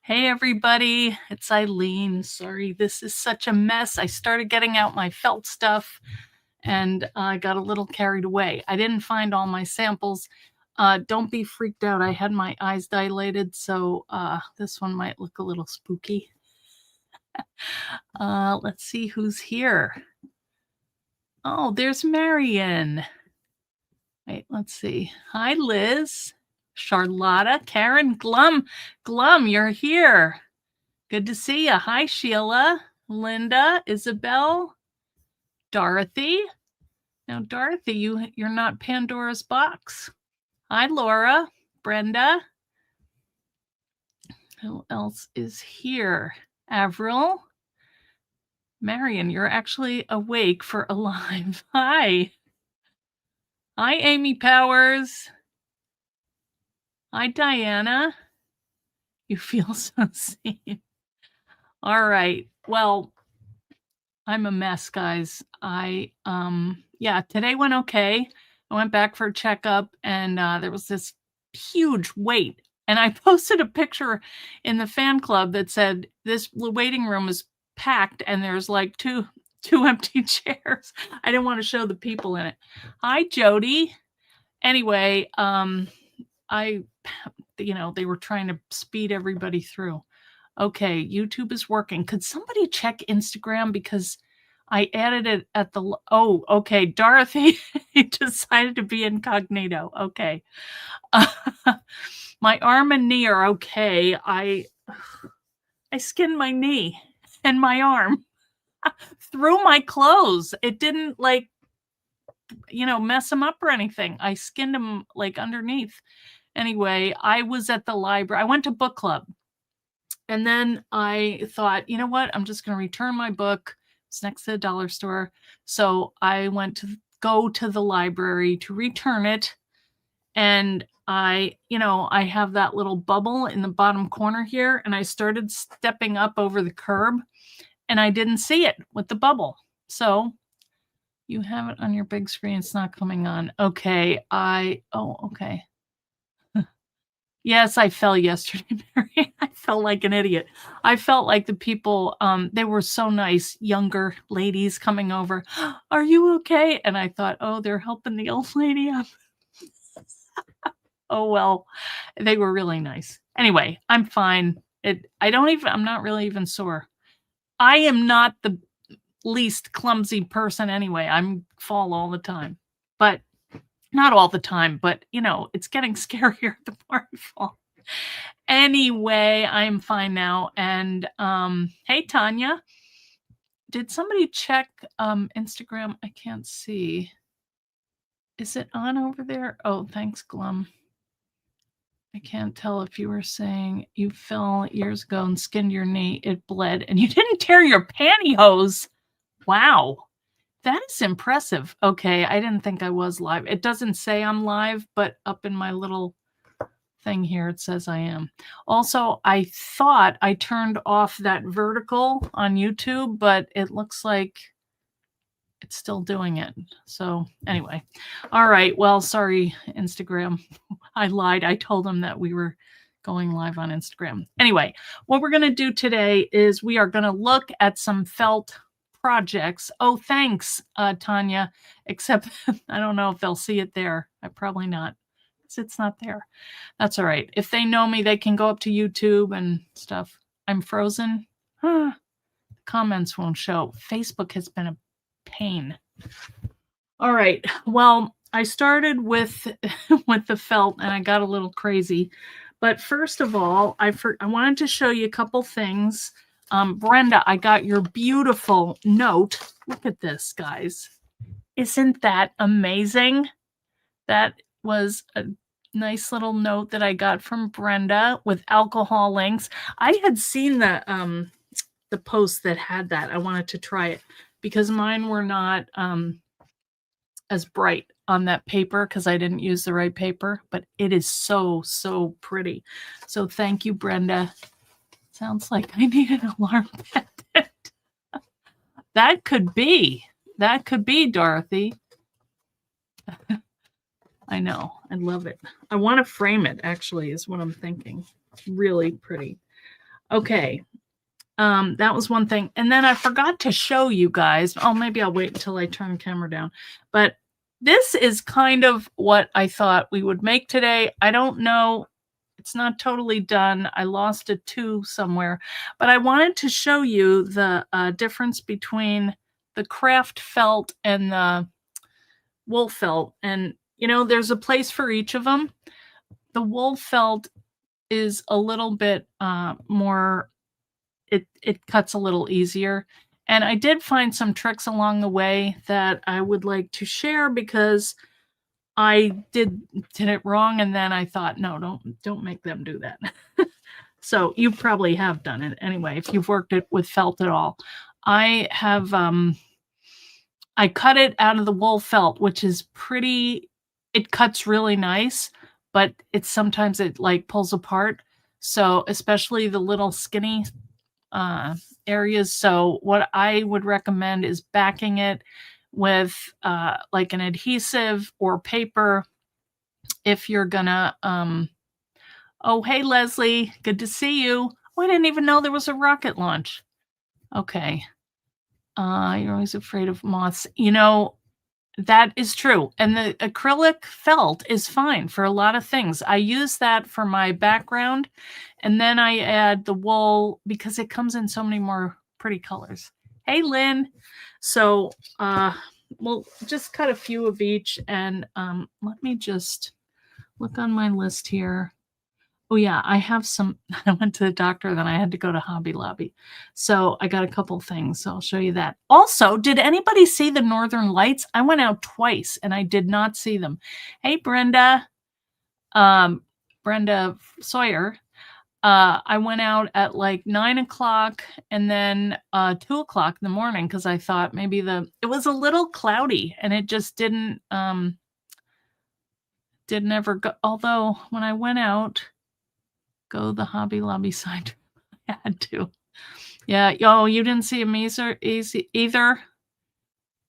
Hey everybody, it's Eileen. Sorry, this is such a mess. I started getting out my felt stuff and I got a little carried away. I didn't find all my samples. Don't be freaked out. I had my eyes dilated, so this one might look a little spooky. Let's see who's here. Oh, there's Marion. Wait, let's see. Hi, Liz. Charlotta, Karen, Glum, you're here. Good to see you. Hi, Sheila, Linda, Isabel, Dorothy. Now, Dorothy, you're not Pandora's box. Hi, Laura, Brenda. Who else is here? Avril. Marion, you're actually awake for Alive. Hi. Hi, Amy Powers. Hi, Diana. You feel so seen. All right. Well, I'm a mess, guys. Yeah, today went okay. I went back for a checkup and there was this huge wait. And I posted a picture in the fan club that said this waiting room is packed and there's like two empty chairs. I didn't want to show the people in it. Hi, Jody. Anyway, they were trying to speed everybody through. Okay, YouTube is working. Could somebody check Instagram because I added it at the, oh, okay, Dorothy decided to be incognito. Okay. My arm and knee are okay. I skinned my knee and my arm through my clothes. It didn't mess them up or anything. I skinned them like underneath. Anyway, I was at the library. I went to book club. And then I thought, you know what? I'm just going to return my book. It's next to the dollar store. So I went to go to the library to return it. And I have that little bubble in the bottom corner here. And I started stepping up over the curb and I didn't see it with the bubble. So you have it on your big screen. It's not coming on. Okay. Okay. Yes, I fell yesterday, Mary. I felt like an idiot. I felt like the people, they were so nice, younger ladies coming over. Are you okay? And I thought, oh, they're helping the old lady up. Oh, well, they were really nice. Anyway, I'm fine. I'm not really even sore. I am not the least clumsy person anyway. I fall all the time, but not all the time, but it's getting scarier the more I fall. Anyway, I'm fine now. And hey, Tanya, did somebody check Instagram? I can't see. Is it on over there? Oh, thanks, Glum. I can't tell if you were saying you fell years ago and skinned your knee, it bled, and you didn't tear your pantyhose. Wow. That is impressive. Okay, I didn't think I was live. It doesn't say I'm live, but up in my little thing here, it says I am. Also, I thought I turned off that vertical on YouTube, but it looks like it's still doing it. So anyway, all right. Well, sorry, Instagram. I lied. I told them that we were going live on Instagram. Anyway, what we're going to do today is we are going to look at some felt projects. Oh, thanks, Tanya. Except I don't know if they'll see it there. Probably not. It's not there. That's all right. If they know me, they can go up to YouTube and stuff. I'm frozen. Comments won't show. Facebook has been a pain. All right. Well, I started with the felt and I got a little crazy. But first of all, I wanted to show you a couple things. Brenda, I got your beautiful note. Look at this, guys. Isn't that amazing? That was a nice little note that I got from Brenda with alcohol links. I had seen the post that had that. I wanted to try it because mine were not as bright on that paper because I didn't use the right paper, but it is so pretty. So thank you, Brenda. Sounds like I need an alarm pendant. That could be, Dorothy. I know. I love it. I want to frame it, actually, is what I'm thinking. Really pretty. Okay. That was one thing. And then I forgot to show you guys. Oh, maybe I'll wait until I turn the camera down. But this is kind of what I thought we would make today. I don't know. It's not totally done. I lost a 2 somewhere. But I wanted to show you the difference between the craft felt and the wool felt. And, you know, there's a place for each of them. The wool felt is a little bit more, it cuts a little easier. And I did find some tricks along the way that I would like to share because I did it wrong, and then I thought, no, don't make them do that. So you probably have done it anyway if you've worked it with felt at all. I have I cut it out of the wool felt, which is pretty, it cuts really nice, but it's sometimes it like pulls apart. So especially the little skinny areas. So what I would recommend is backing it with like an adhesive or paper if you're gonna oh, hey Leslie, good to see you. Oh, I didn't even know there was a rocket launch. Okay. You're always afraid of moths. You know, that is true. And the acrylic felt is fine for a lot of things. I use that for my background, and then I add the wool because it comes in so many more pretty colors. Hey, Lynn. So we'll just cut a few of each, and let me just look on my list here. Oh yeah, I have some. I went to the doctor, then I had to go to Hobby Lobby. So I got a couple things. So I'll show you that. Also, did anybody see the Northern Lights? I went out twice and I did not see them. Hey, Brenda. Brenda Sawyer. I went out at like 9 o'clock and then 2 o'clock in the morning because I thought maybe it was a little cloudy and it just didn't ever go. Although when I went out, go the Hobby Lobby side. I had to. Yeah. Oh, you didn't see a either,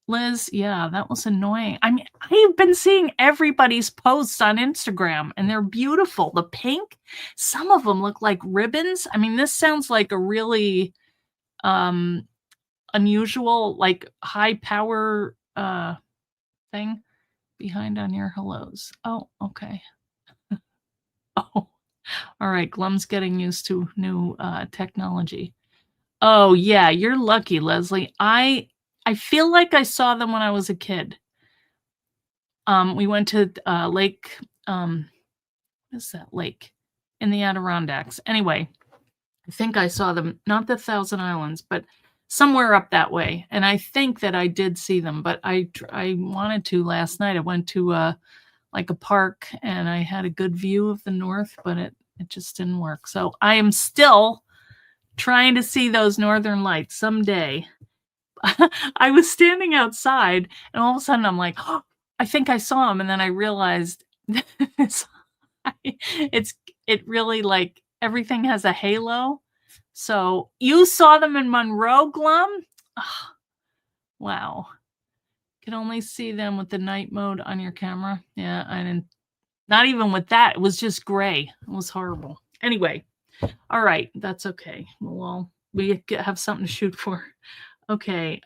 Liz? Yeah, that was annoying. I mean, I've been seeing everybody's posts on Instagram, and they're beautiful. The pink, some of them look like ribbons. I mean, this sounds like a really unusual, like high power thing behind on your hellos. Oh, okay. Oh. All right, Glum's getting used to new technology. Oh yeah, you're lucky, Leslie. I feel like I saw them when I was a kid. We went to Lake. What is that lake? In the Adirondacks. Anyway, I think I saw them, not the Thousand Islands, but somewhere up that way. And I think that I did see them, but I wanted to last night. I went to like a park and I had a good view of the north, but it just didn't work. So I am still trying to see those northern lights someday. I was standing outside and all of a sudden I'm like, oh, I think I saw them. And then I realized it really like everything has a halo. So you saw them in Monroe, Glum? Oh, wow. Can only see them with the night mode on your camera. Yeah, I didn't. Not even with that. It was just gray. It was horrible. Anyway, all right, that's okay. Well, we have something to shoot for. Okay.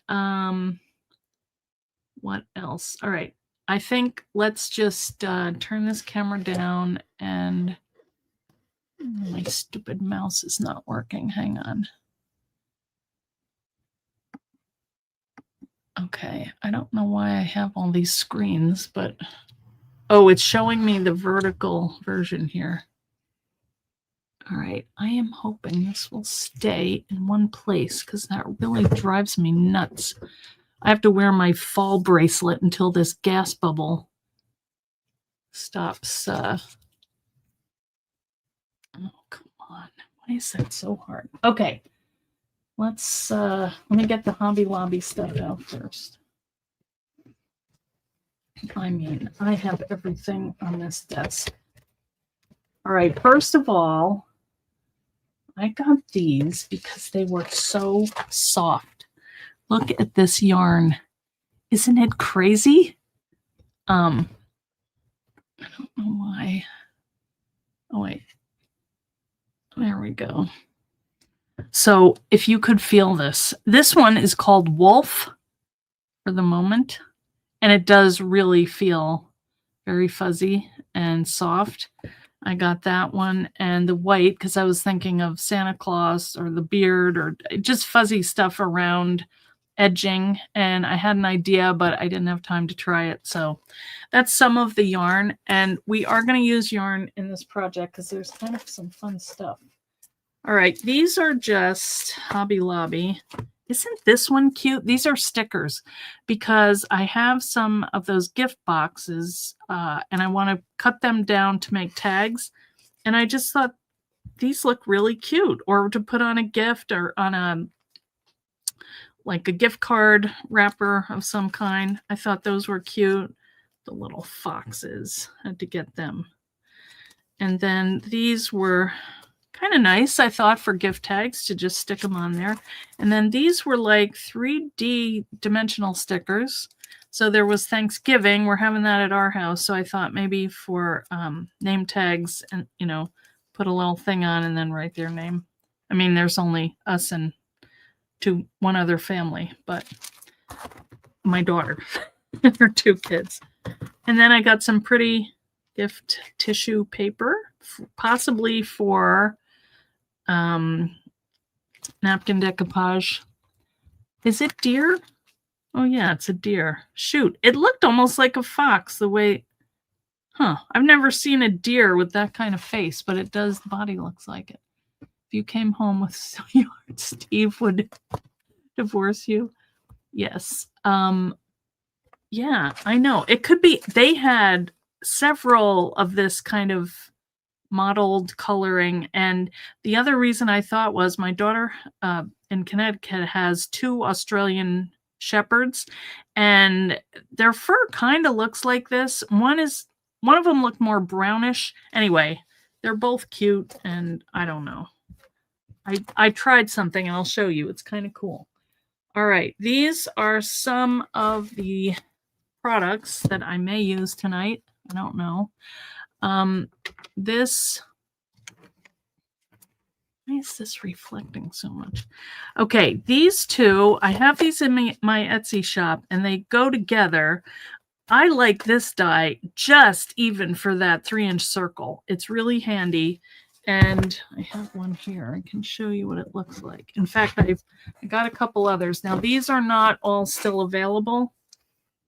What else? All right. I think let's just turn this camera down, and my stupid mouse is not working. Hang on. Okay. I don't know why I have all these screens, but oh, it's showing me the vertical version here. All right, I am hoping this will stay in one place because that really drives me nuts. I have to wear my fall bracelet until this gas bubble stops. Oh, come on. Why is that so hard? Okay, let me get the Hobby Lobby stuff out first. I mean, I have everything on this desk. All right, first of all, I got these because they were so soft. Look at this yarn. Isn't it crazy? I don't know why. Oh, wait. There we go. So if you could feel this, this one is called Wolf for the moment, and it does really feel very fuzzy and soft. I got that one and the white because I was thinking of Santa Claus or the beard or just fuzzy stuff around edging, and I had an idea, but I didn't have time to try it. So that's some of the yarn, and we are going to use yarn in this project because there's kind of some fun stuff. All right, these are just Hobby Lobby. Isn't this one cute? These are stickers because I have some of those gift boxes and I want to cut them down to make tags. And I just thought these look really cute, or to put on a gift or on a like a gift card wrapper of some kind. I thought those were cute. The little foxes, had to get them. And then these were kind of nice, I thought, for gift tags to just stick them on there. And then these were like 3D dimensional stickers. So there was Thanksgiving. We're having that at our house. So I thought maybe for name tags and, you know, put a little thing on and then write their name. I mean, there's only us and one other family, but my daughter and her 2 kids. And then I got some pretty gift tissue paper, possibly for napkin decoupage. Is it deer? Oh yeah, it's a deer. Shoot, it looked almost like a fox the way, I've never seen a deer with that kind of face, but it does, the body looks like it. If you came home with yarn, Steve would divorce you. Yes. Yeah, I know. It could be, they had several of this kind of modeled coloring. And the other reason I thought was my daughter in Connecticut has 2 Australian Shepherds, and their fur kind of looks like this. One of them looked more brownish. Anyway, they're both cute, and I don't know. I tried something, and I'll show you. It's kind of cool. All right, these are some of the products that I may use tonight. I don't know. This, why is this reflecting so much? Okay, these 2, I have these in my Etsy shop, and they go together. I like this die just even for that 3-inch circle. It's really handy. And I have one here. I can show you what it looks like. In fact, I got a couple others. Now, these are not all still available,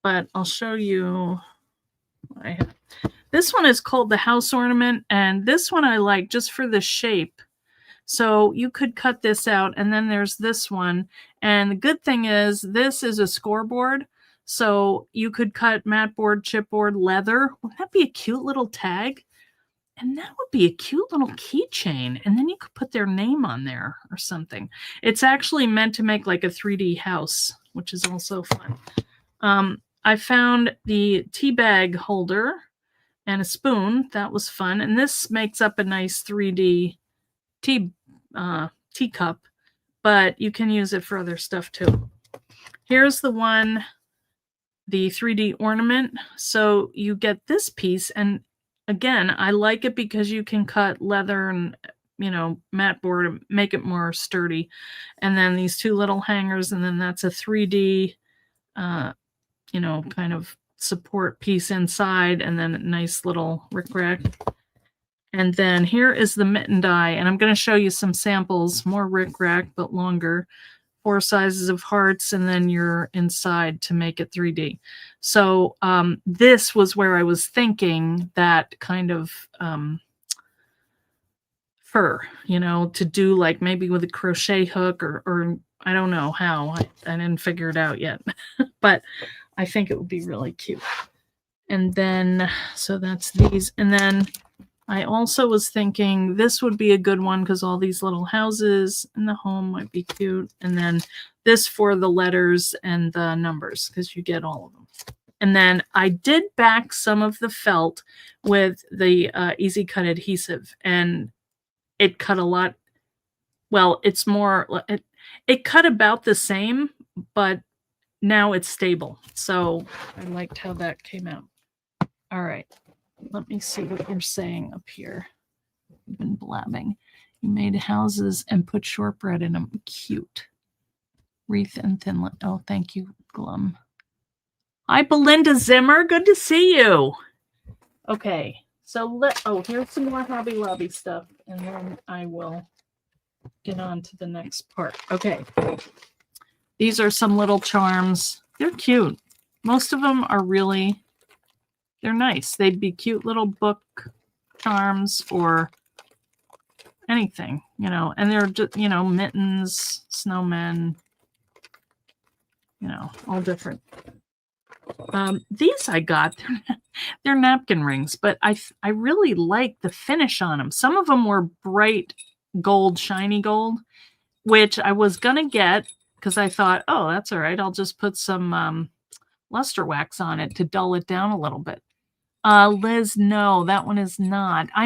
but I'll show you what I have. This one is called the house ornament, and this one I like just for the shape. So you could cut this out, and then there's this one. And the good thing is this is a scoreboard, so you could cut matboard, chipboard, leather. Wouldn't that be a cute little tag? And that would be a cute little keychain. And then you could put their name on there or something. It's actually meant to make like a 3D house, which is also fun. I found the tea bag holder and a spoon. That was fun. And this makes up a nice 3D teacup, but you can use it for other stuff too. Here's the one, the 3D ornament. So you get this piece, and again, I like it because you can cut leather and, you know, mat board and make it more sturdy. And then these 2 little hangers, and then that's a 3D, you know, kind of support piece inside, and then a nice little rickrack. And then here is the mitten die, and I'm going to show you some samples, more rickrack, but longer. 4 sizes of hearts, and then you're inside to make it 3D. So this was where I was thinking that kind of fur, you know, to do like maybe with a crochet hook or I don't know how. I didn't figure it out yet, but I think it would be really cute. And then, so that's these. And then I also was thinking this would be a good one because all these little houses in the home might be cute. And then this for the letters and the numbers because you get all of them. And then I did back some of the felt with the Easy Cut adhesive, and it cut a lot. Well, it's more, it cut about the same, but now it's stable. So I liked how that came out. All right. Let me see what you're saying up here. I've been blabbing. He made houses and put shortbread in them. Cute. Wreath and thin. Oh, thank you, Glum. Hi, Belinda Zimmer. Good to see you. Okay, so here's some more Hobby Lobby stuff, and then I will get on to the next part. Okay, these are some little charms. They're cute. Most of them are they're nice. They'd be cute little book charms or anything, and they're just, mittens, snowmen, all different. These I got, they're napkin rings, but I really like the finish on them. Some of them were bright gold, shiny gold, which I was going to get because I thought, oh, that's all right. I'll just put some luster wax on it to dull it down a little bit. Liz, no, that one is not. I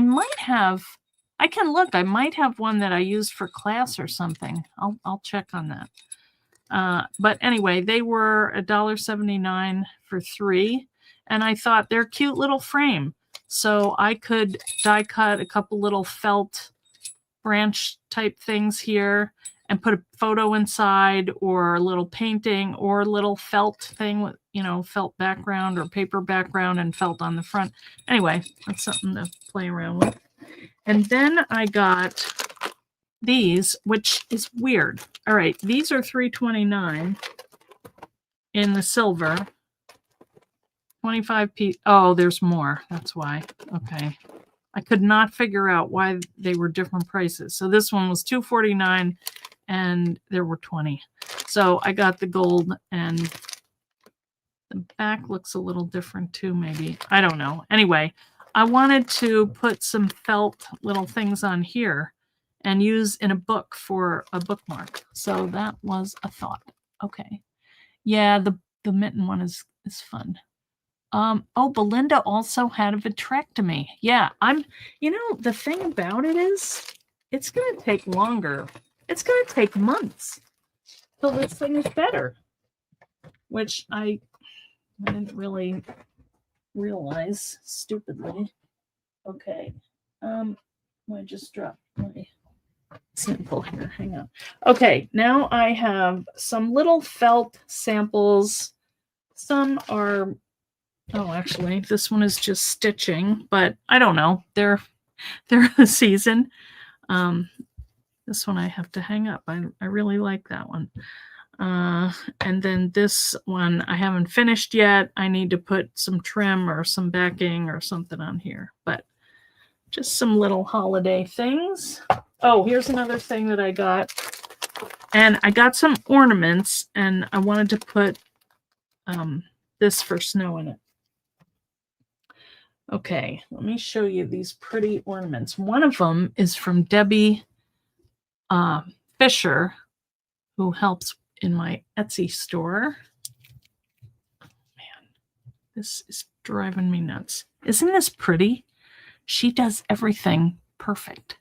can look. I might have one that I used for class or something. I'll check on that. But anyway, they were $1.79 for 3. And I thought they're cute little frame. So I could die cut a couple little felt branch type things here and put a photo inside or a little painting or a little felt thing with, felt background or paper background and felt on the front. Anyway, that's something to play around with. And then I got these, which is weird. All right, these are $3.29 in the silver. 25 piece. Oh, there's more. That's why. Okay. I could not figure out why they were different prices. So this one was $2.49 and there were 20. So I got the gold, and the back looks a little different too, maybe. I don't know. Anyway, I wanted to put some felt little things on here and use in a book for a bookmark. So that was a thought. Okay. Yeah, the mitten one is fun. Oh, Belinda also had a vitrectomy. Yeah, the thing about it is it's going to take longer. It's going to take months till this thing is better, which I didn't really realize, stupidly. Okay. I just dropped my sample here. Hang on. Okay, now I have some little felt samples. Some are, actually, this one is just stitching, but I don't know. They're the season. This one I have to hang up. I really like that one. And then this one I haven't finished yet. I need to put some trim or some backing or something on here, but just some little holiday things. Oh, here's another thing that I got. And I got some ornaments, and I wanted to put this for snow in it. Okay, let me show you these pretty ornaments. One of them is from Debbie Fisher, who helps in my Etsy store. Man, this is driving me nuts. Isn't this pretty? She does everything perfect.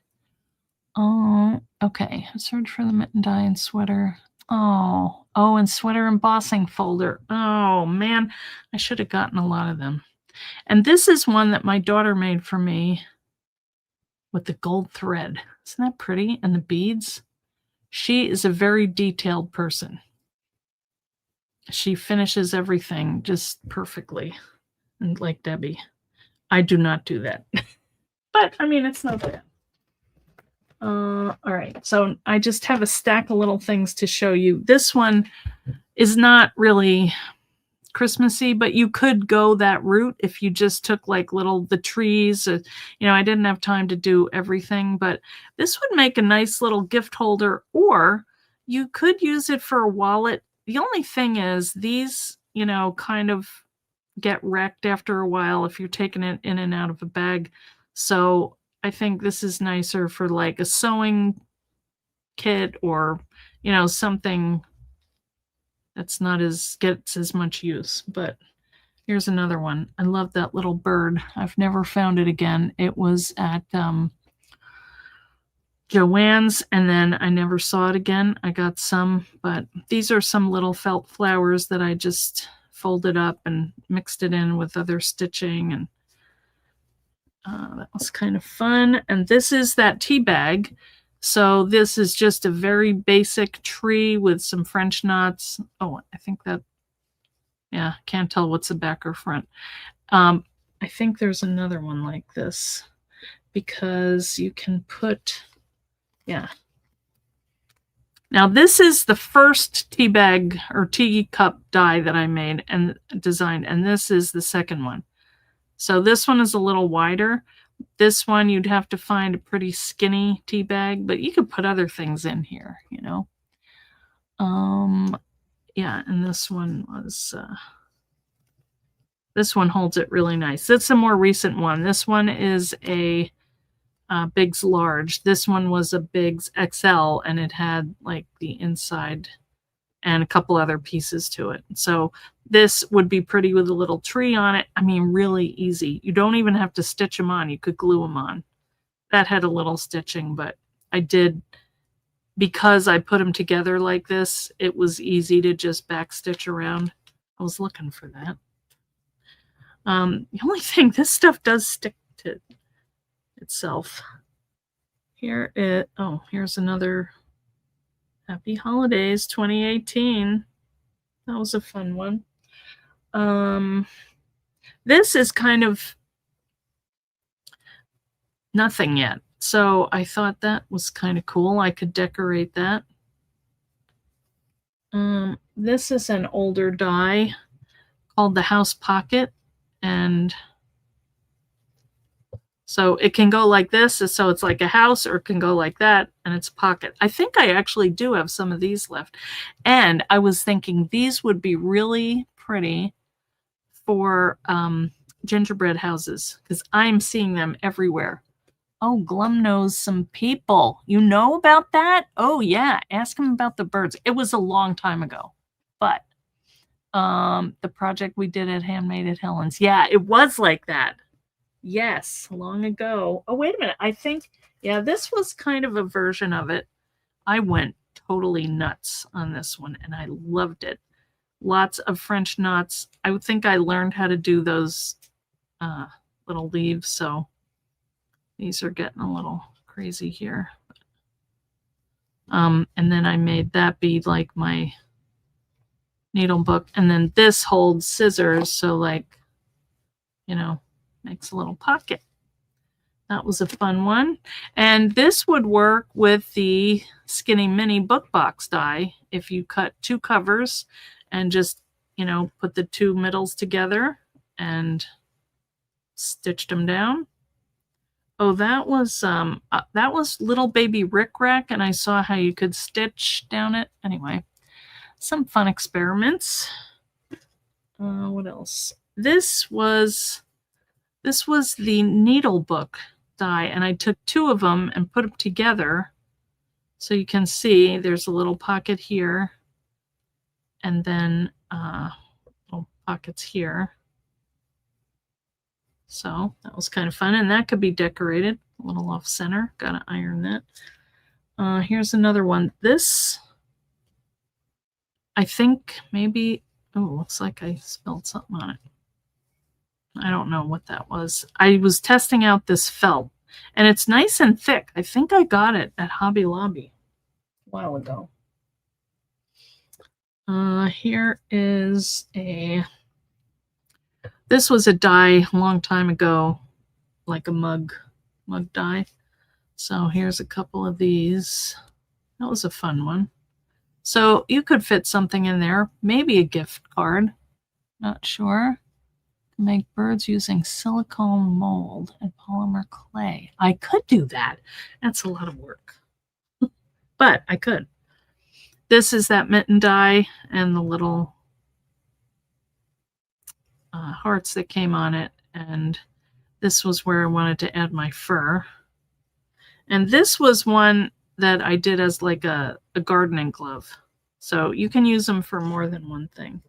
Oh, okay. Search for the mitten dye and sweater. Oh, and sweater embossing folder. Oh, man, I should have gotten a lot of them. And this is one that my daughter made for me with the gold thread. Isn't that pretty? And the beads. She is a very detailed person. She finishes everything just perfectly. And like Debbie. I do not do that. But, it's not bad. All right. So I just have a stack of little things to show you. This one is not really Christmassy, but you could go that route if you just took like the trees. I didn't have time to do everything, but this would make a nice little gift holder, or you could use it for a wallet. The only thing is these, kind of get wrecked after a while if you're taking it in and out of a bag. So I think this is nicer for like a sewing kit or, something that's not gets as much use. But here's another one. I love that little bird. I've never found it again. It was at Joann's, and then I never saw it again. I got some, but these are some little felt flowers that I just folded up and mixed it in with other stitching, and that was kind of fun. And this is that tea bag So this is just a very basic tree with some French knots. Oh, I think that, yeah, can't tell what's the back or front. I think there's another one like this because you can put, yeah. Now this is the first tea bag or tea cup die that I made and designed, and this is the second one. So this one is a little wider. This one you'd have to find a pretty skinny tea bag, but you could put other things in here, you know. Yeah, and this one was this one holds it really nice. That's a more recent one. This one is a Biggs Large. This one was a Biggs XL, and it had like the inside and a couple other pieces to it. So this would be pretty with a little tree on it. I mean, really easy. You don't even have to stitch them on. You could glue them on. That had a little stitching, but I did, because I put them together like this, it was easy to just back stitch around. I was looking for that. The only thing, this stuff does stick to itself. Here it, oh, here's another Happy Holidays 2018. That was a fun one. This is kind of nothing yet. So I thought that was kind of cool. I could decorate that. This is an older die called the House Pocket. And so it can go like this, so it's like a house, or it can go like that, and it's a pocket. I think I actually do have some of these left. And I was thinking these would be really pretty for gingerbread houses, because I'm seeing them everywhere. Oh, Glum knows some people. You know about that? Oh, yeah. Ask him about the birds. It was a long time ago. But the project we did at Handmade at Helen's. Yeah, it was like that. Yes, long ago. Oh, wait a minute. I think, yeah, this was kind of a version of it. I went totally nuts on this one, and I loved it. Lots of French knots. I would think I learned how to do those little leaves, so these are getting a little crazy here. And then I made that be like my needle book, and then this holds scissors, so like, you know, makes a little pocket. That was a fun one. And this would work with the Skinny Mini book box die if you cut 2 covers and just, you know, put the 2 middles together and stitched them down. Oh, that was Little Baby Rick Rack, and I saw how you could stitch down it. Anyway, some fun experiments. What else? This was the needle book die, and I took 2 of them and put them together. So you can see there's a little pocket here, and then little pockets here. So that was kind of fun, and that could be decorated a little off center. Gotta iron that. Here's another one. This, I think maybe, oh, looks like I spilled something on it. I don't know what that was. I was testing out this felt, and it's nice and thick. I think I got it at Hobby Lobby a while ago. Here is this was a die a long time ago, like a mug die. So here's a couple of these. That was a fun one. So you could fit something in there, maybe a gift card. Not sure. Make birds using silicone mold and polymer clay. I could do that. That's a lot of work, but I could. This is that mitten die and the little hearts that came on it, and this was where I wanted to add my fur. And this was one that I did as like a gardening glove, so you can use them for more than one thing.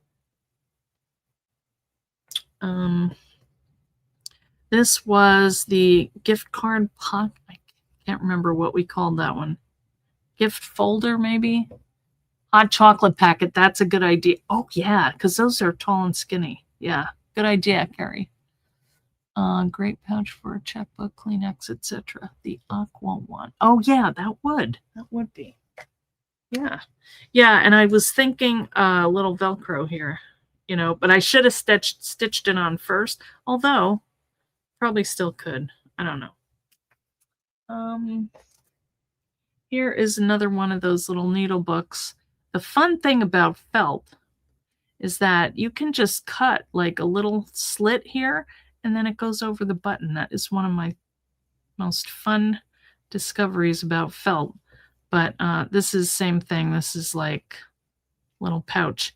This was the gift card pocket. I can't remember what we called that one. Gift folder, maybe? Hot chocolate packet. That's a good idea. Oh, yeah, because those are tall and skinny. Yeah, good idea, Carrie. Great pouch for a checkbook, Kleenex, etc. The aqua one. Oh yeah, that would be. Yeah. Yeah, and I was thinking a little Velcro here, but I should have stitched it on first, although probably still could. I don't know. Here is another one of those little needle books. The fun thing about felt is that you can just cut like a little slit here, and then it goes over the button. That is one of my most fun discoveries about felt. But this is the same thing. This is like a little pouch.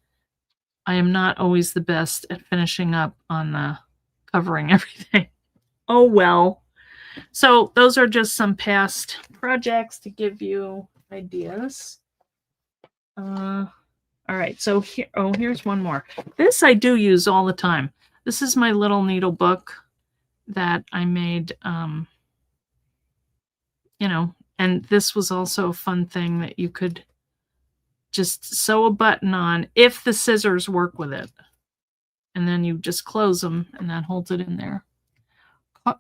I am not always the best at finishing up on the covering everything. Oh well. So those are just some past projects to give you ideas. All right, so here's one more. This I do use all the time. This is my little needle book that I made, and this was also a fun thing that you could just sew a button on if the scissors work with it. And then you just close them, and that holds it in there.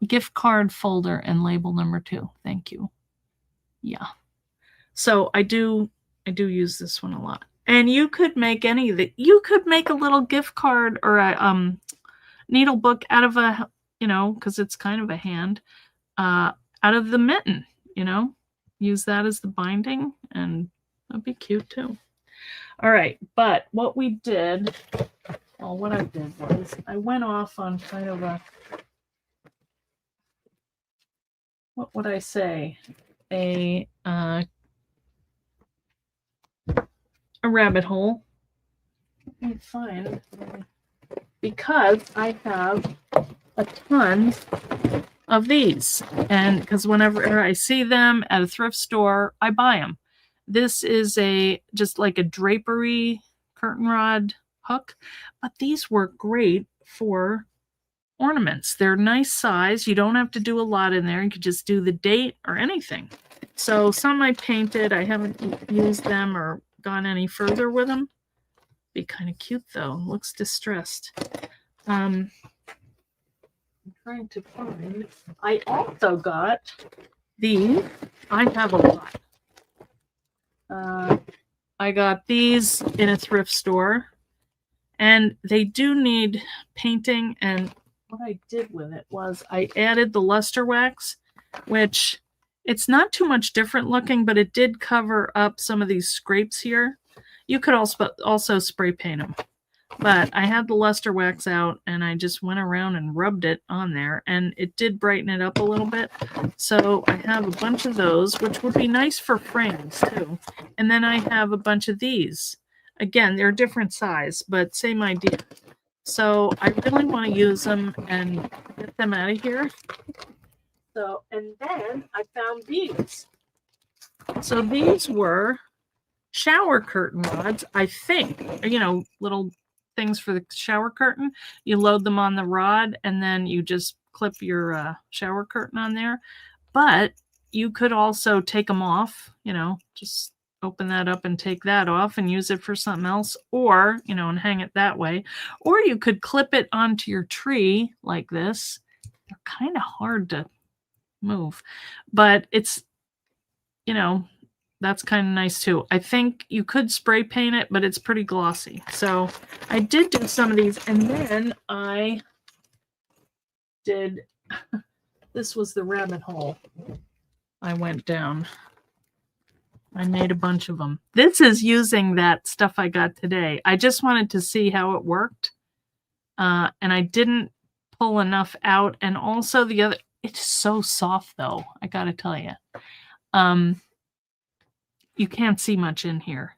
Gift card folder and label number 2. Thank you. Yeah. So I do use this one a lot. And you could make any of it. You could make a little gift card or a needle book out of a, because it's kind of a hand, out of the mitten, Use that as the binding, and that'd be cute too. All right, but what I did was I went off on kind of a, what would I say, a rabbit hole. Let me find, because I have a ton of these, and because whenever I see them at a thrift store, I buy them. This is just like a drapery curtain rod hook, but these work great for ornaments. They're nice size. You don't have to do a lot in there. You could just do the date or anything. So some I painted. I haven't used them or gone any further with them. Be kind of cute though. Looks distressed. I'm trying to find. I also got these. I have a lot. I got these in a thrift store, and they do need painting. And what I did with it was I added the luster wax, which it's not too much different looking, but it did cover up some of these scrapes here. You could also spray paint them. But I had the luster wax out, and I just went around and rubbed it on there, and it did brighten it up a little bit. So I have a bunch of those, which would be nice for frames too. And then I have a bunch of these. Again, they're different size, but same idea. So I really want to use them and get them out of here. So, and then I found these. So these were shower curtain rods, I think, little things for the shower curtain. You load them on the rod, and then you just clip your shower curtain on there. But you could also take them off, just open that up and take that off and use it for something else, or, and hang it that way. Or you could clip it onto your tree like this. They're kind of hard to move, but it's, that's kind of nice too. I think you could spray paint it, but it's pretty glossy. So I did do some of these, and then I did, this was the rabbit hole I went down. I made a bunch of them. This is using that stuff I got today. I just wanted to see how it worked. And I didn't pull enough out. And also the other, it's so soft though, I gotta tell you. You can't see much in here.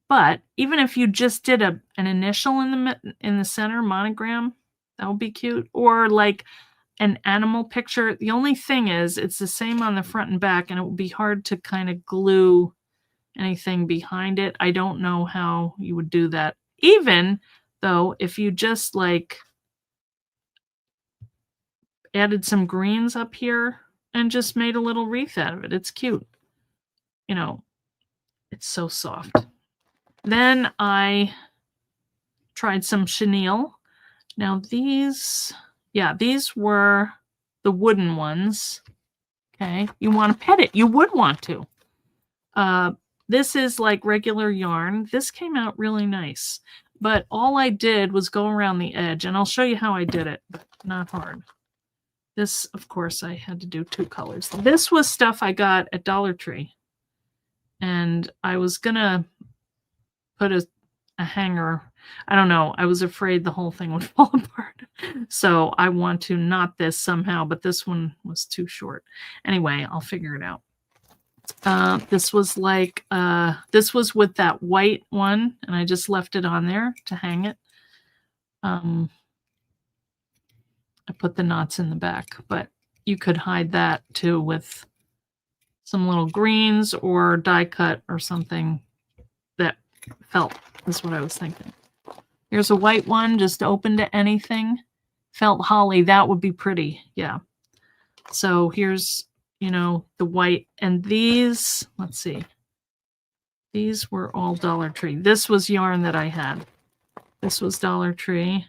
But even if you just did an initial in the center monogram, that would be cute. Or like an animal picture. The only thing is it's the same on the front and back, and it would be hard to kind of glue anything behind it. I don't know how you would do that. Even though if you just like added some greens up here and just made a little wreath out of it, it's cute. It's so soft. Then I tried some chenille. Now these, Yeah, these were the wooden ones. Okay, you want to pet it. You would want to. This is like regular yarn. This came out really nice. But all I did was go around the edge, and I'll show you how I did it, but not hard. This, of course, I had to do 2 colors. This was stuff I got at Dollar Tree. And I was going to put a hanger. I don't know. I was afraid the whole thing would fall apart. So I want to knot this somehow, but this one was too short. Anyway, I'll figure it out. This was like, this was with that white one, and I just left it on there to hang it. I put the knots in the back, but you could hide that too with some little greens or die cut or something that felt, is what I was thinking. Here's a white one, just open to anything. Felt holly, that would be pretty, yeah. So here's, you know, the white, and these, let's see. These were all Dollar Tree. This was yarn that I had. This was Dollar Tree.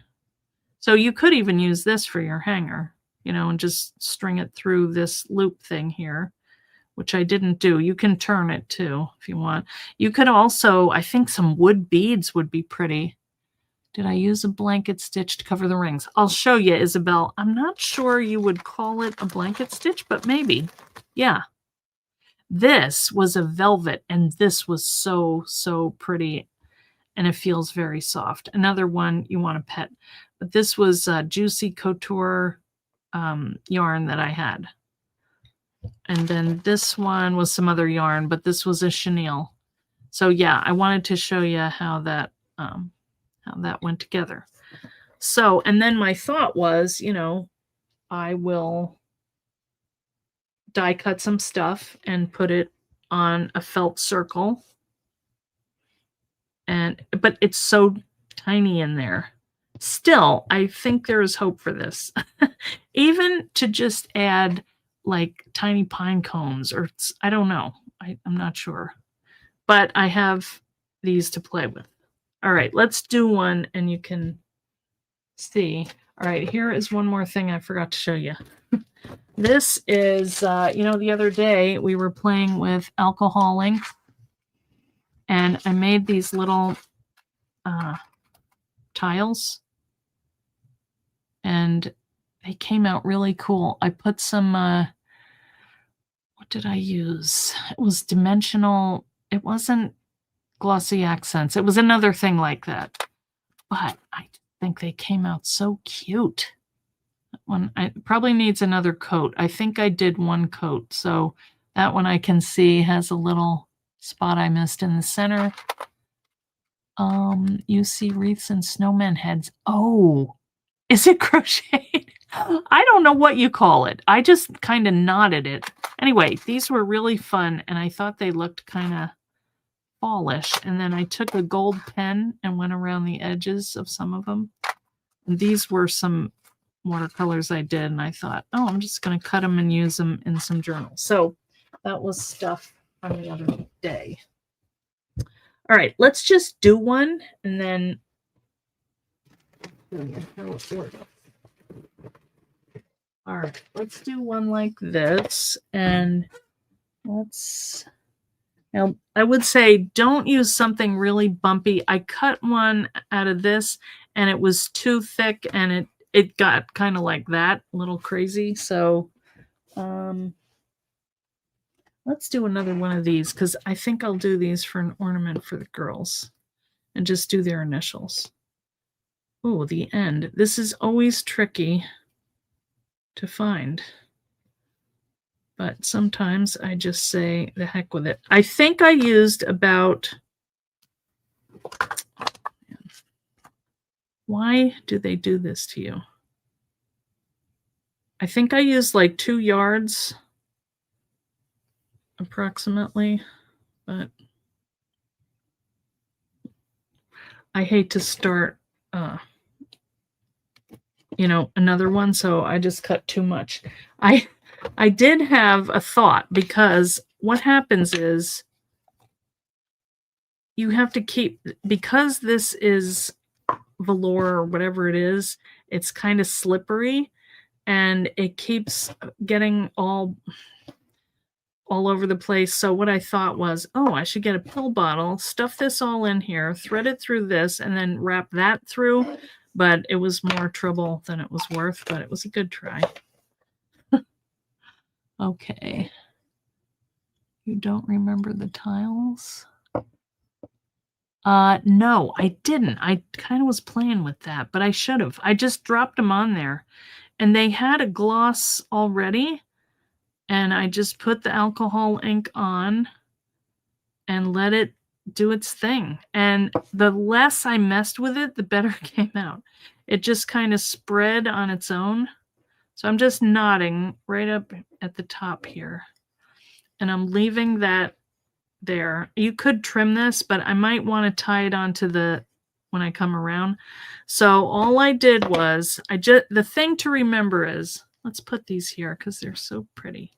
So you could even use this for your hanger, you know, and just string it through this loop thing here, which I didn't do. You can turn it too if you want. You could also, I think some wood beads would be pretty. Did I use a blanket stitch to cover the rings? I'll show you, Isabel. I'm not sure you would call it a blanket stitch, but maybe. Yeah. This was a velvet, and this was so, so pretty, and it feels very soft. Another one you want to pet. But this was Juicy Couture yarn that I had. And then this one was some other yarn, but this was a chenille. So yeah, I wanted to show you how that went together. So, and then my thought was, you know, I will die cut some stuff and put it on a felt circle. But it's so tiny in there. Still, I think there is hope for this. Even to just add like tiny pine cones, or I don't know. I'm not sure. But I have these to play with. All right, let's do one and you can see. All right, here is one more thing I forgot to show you. This is, you know, the other day we were playing with alcoholing, and I made these little tiles, and they came out really cool. I put some, what did I use? It was dimensional. It wasn't glossy accents. It was another thing like that. But I think they came out so cute. That one probably needs another coat. I think I did one coat. So that one I can see has a little spot I missed in the center. You see wreaths and snowman heads. Oh, is it crocheted? I don't know what you call it. I just kind of knotted it. Anyway, these were really fun, and I thought they looked kind of fallish. And then I took a gold pen and went around the edges of some of them. And these were some watercolors I did, and I thought, oh, I'm just going to cut them and use them in some journals. So that was stuff from the other day. All right, let's just do one, and then all right, let's do one like this, and let's, now I would say don't use something really bumpy. I cut one out of this, and it was too thick, and it got kind of like that, a little crazy. So let's do another one of these, because I think I'll do these for an ornament for the girls and just do their initials. Oh, the end. This is always tricky to find, but sometimes I just say the heck with it. I think I used about, why do they do this to you? I think I used like 2 yards approximately, but I hate to start you know, another one, so I just cut too much. I did have a thought, because what happens is you have to keep, because this is velour or whatever it is, it's kind of slippery. and it keeps getting all over the place. So what I thought was, oh, I should get a pill bottle, stuff this all in here, thread it through this, and then wrap that through. But it was more trouble than it was worth, but it was a good try. Okay. You don't remember the tiles? No, I didn't. I kind of was playing with that, but I should have. I just dropped them on there, and they had a gloss already, and I just put the alcohol ink on and let it do its thing. And the less I messed with it, the better it came out. It just kind of spread on its own. So I'm just knotting right up at the top here, and I'm leaving that there. You could trim this, but I might want to tie it onto the when I come around. So all I did was the thing to remember is, let's put these here because they're so pretty.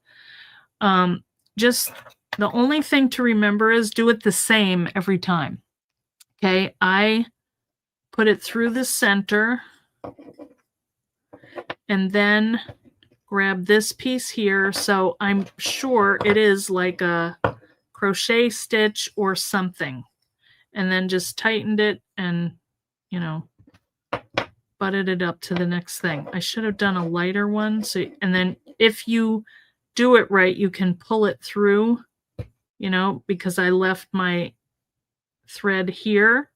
Just the only thing to remember is do it the same every time. Okay, I put it through the center and then grab this piece here. So I'm sure it is like a crochet stitch or something, and then just tightened it and, you know, butted it up to the next thing. I should have done a lighter one. So, and then if you do it right, you can pull it through, you know, because I left my thread here.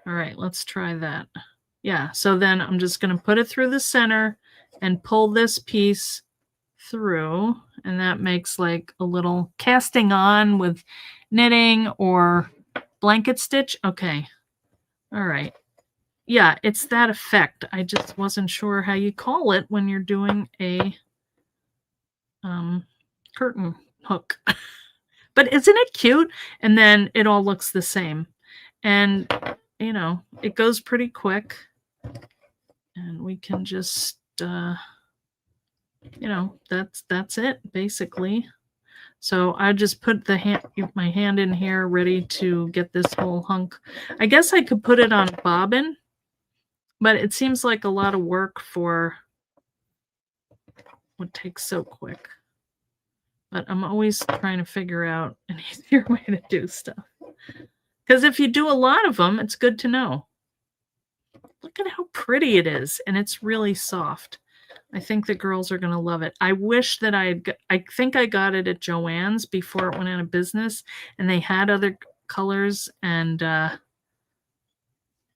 All right, let's try that. Yeah, so then I'm just going to put it through the center and pull this piece through, and that makes like a little casting on with knitting or blanket stitch. Okay. All right. Yeah, it's that effect. I just wasn't sure how you call it when you're doing a curtain hook. But isn't it cute? And then it all looks the same. And, you know, it goes pretty quick. And we can just, you know, that's it, basically. So I just put my hand in here ready to get this whole hunk. I guess I could put it on bobbin, but it seems like a lot of work for what takes so quick. But I'm always trying to figure out an easier way to do stuff. Because if you do a lot of them, it's good to know. Look at how pretty it is, and it's really soft. I think the girls are going to love it. I wish that I think I got it at Joann's before it went out of business, and they had other colors, and I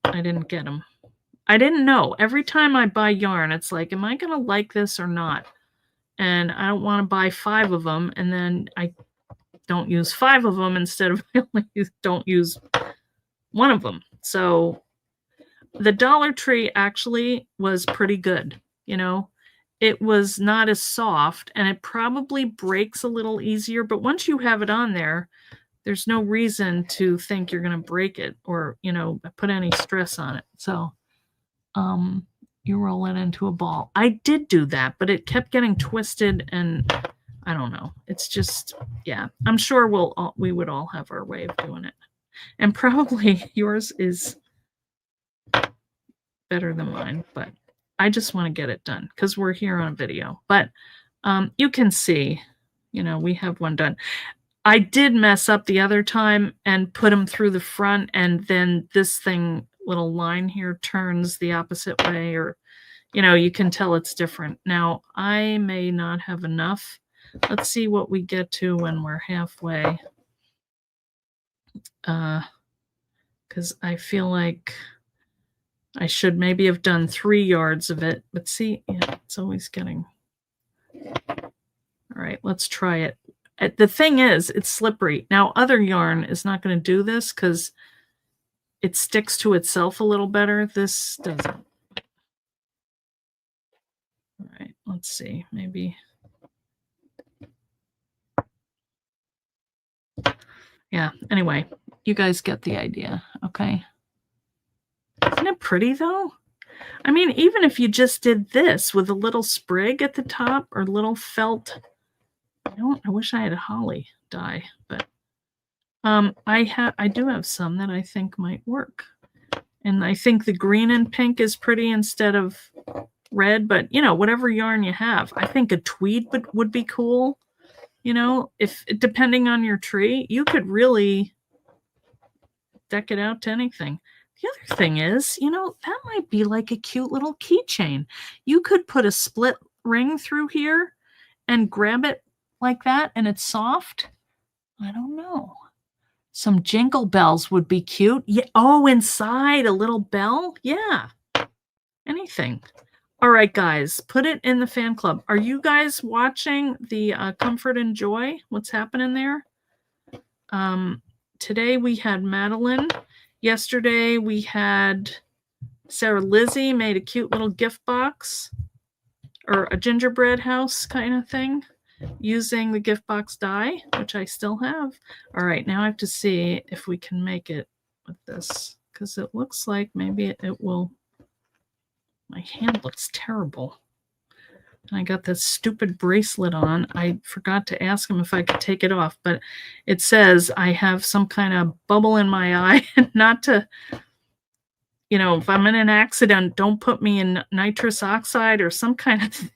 didn't get them. I didn't know. Every time I buy yarn, it's like, am I going to like this or not? And I don't want to buy 5 of them, and then I don't use 5 of them instead of I only don't use 1 of them. So the Dollar Tree actually was pretty good, you know. It was not as soft, and it probably breaks a little easier, but once you have it on there, there's no reason to think you're going to break it or, you know, put any stress on it. So you roll it into a ball. I did do that, but it kept getting twisted, and I don't know. It's just, yeah, I'm sure we would all have our way of doing it. And probably yours is better than mine, but I just want to get it done because we're here on video. But you can see, you know, we have one done. I did mess up the other time and put them through the front, and then this little line here turns the opposite way, or, you know, you can tell it's different. Now, I may not have enough. Let's see what we get to when we're halfway. Because I feel like I should maybe have done 3 yards of it, but see, yeah, it's always getting. All right, let's try it. The thing is, it's slippery. Now, other yarn is not going to do this because it sticks to itself a little better. This doesn't. All right, let's see, maybe. Yeah, anyway, you guys get the idea, okay? Isn't it pretty, though? I mean, even if you just did this with a little sprig at the top or little felt, I wish I had a holly dye, but I do have some that I think might work. And I think the green and pink is pretty instead of red, but you know, whatever yarn you have. I think a tweed would be cool. You know, if depending on your tree, you could really deck it out to anything. The other thing is, you know, that might be like a cute little keychain. You could put a split ring through here and grab it like that, and it's soft. I don't know. Some jingle bells would be cute. Yeah. Oh, inside a little bell. Yeah. Anything. All right, guys, put it in the fan club. Are you guys watching the Comfort and Joy? What's happening there? Today we had Madeline. Yesterday we had Sarah Lizzie made a cute little gift box or a gingerbread house kind of thing using the gift box die, which I still have. All right, now I have to see if we can make it with this because it looks like maybe it will. My hand looks terrible. I got this stupid bracelet on. I forgot to ask him if I could take it off, but it says I have some kind of bubble in my eye. Not to, you know, if I'm in an accident, don't put me in nitrous oxide or some kind of thing.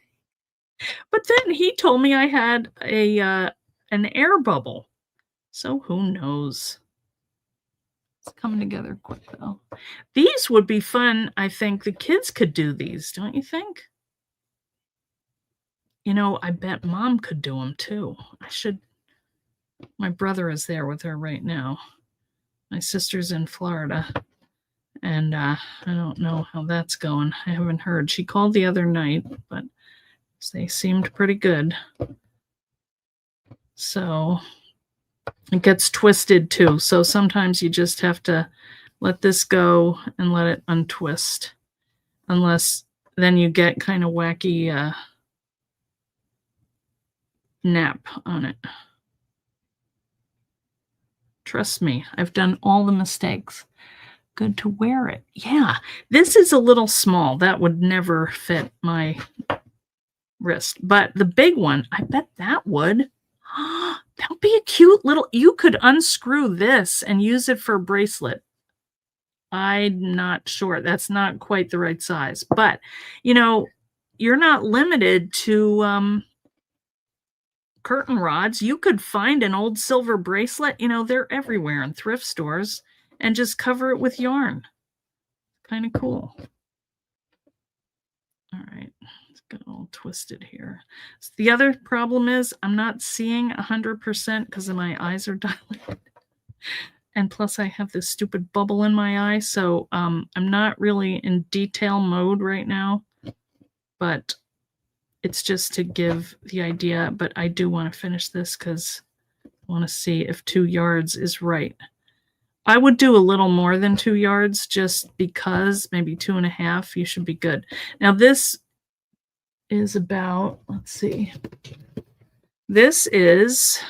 But then he told me I had an air bubble. So who knows? It's coming together quick, though. These would be fun. I think the kids could do these, don't you think? You know, I bet Mom could do them too. I should. My brother is there with her right now. My sister's in Florida. And I don't know how that's going. I haven't heard. She called the other night, but they seemed pretty good. So it gets twisted too. So sometimes you just have to let this go and let it untwist. Unless then you get kind of wacky nap on it. Trust me, I've done all the mistakes. Good to wear it. Yeah, this is a little small. That would never fit my wrist. But the big one, I bet that would. That would be a cute little, you could unscrew this and use it for a bracelet. I'm not sure. That's not quite the right size. But, you know, you're not limited to curtain rods. You could find an old silver bracelet. You know, they're everywhere in thrift stores. And just cover it with yarn. Kind of cool. All right, it's got all twisted here. So the other problem is I'm not seeing 100% because my eyes are dilated. And plus I have this stupid bubble in my eye. So I'm not really in detail mode right now. But it's just to give the idea. But I do want to finish this because I want to see if 2 yards is right. I would do a little more than 2 yards just because, maybe 2.5, you should be good. Now this is about, let's see. This is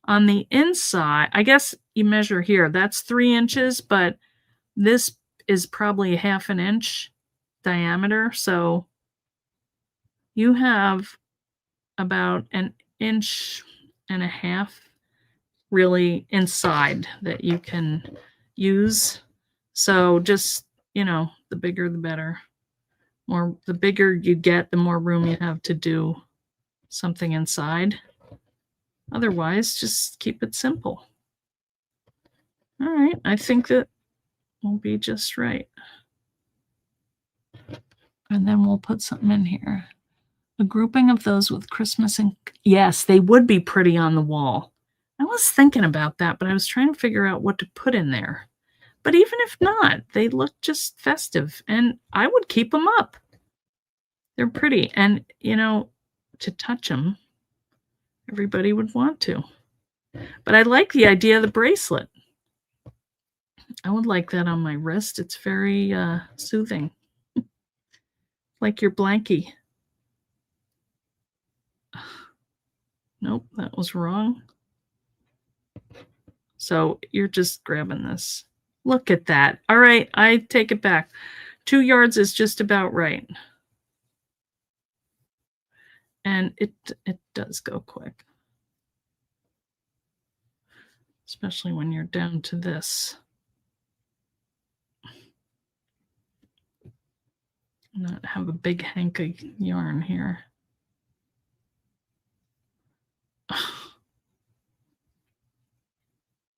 on the inside. I guess you measure here. That's 3 inches, but this is probably 1/2 inch diameter. So you have about 1.5 inches really inside that you can use. So just, you know, the bigger the better. The bigger you get, the more room you have to do something inside. Otherwise, just keep it simple. All right, I think that will be just right. And then we'll put something in here. A grouping of those with Christmas and yes, they would be pretty on the wall. I was thinking about that, but I was trying to figure out what to put in there. But even if not, they look just festive, and I would keep them up. They're pretty, and, you know, to touch them, everybody would want to. But I like the idea of the bracelet. I would like that on my wrist. It's very soothing. Like your blankie. Nope, that was wrong. So you're just grabbing this. Look at that. All right, I take it back. 2 yards is just about right. And it does go quick. Especially when you're down to this. Not have a big hank of yarn here.